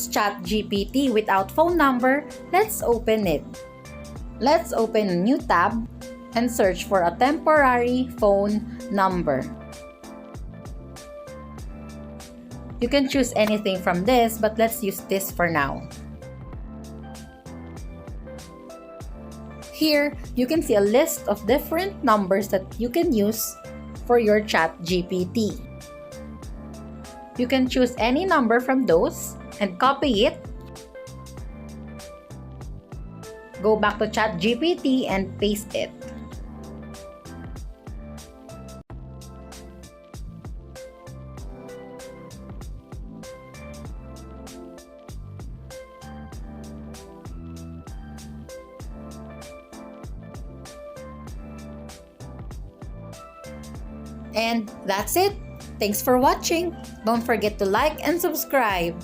use ChatGPT without phone number, let's open it. Let's open a new tab and search for a temporary phone number. You can choose anything from this, but let's use this for now. Here, you can see a list of different numbers that you can use for your ChatGPT. You can choose any number from those and copy it. Go back to ChatGPT and paste it. And that's it. Thanks for watching. Don't forget to like and subscribe.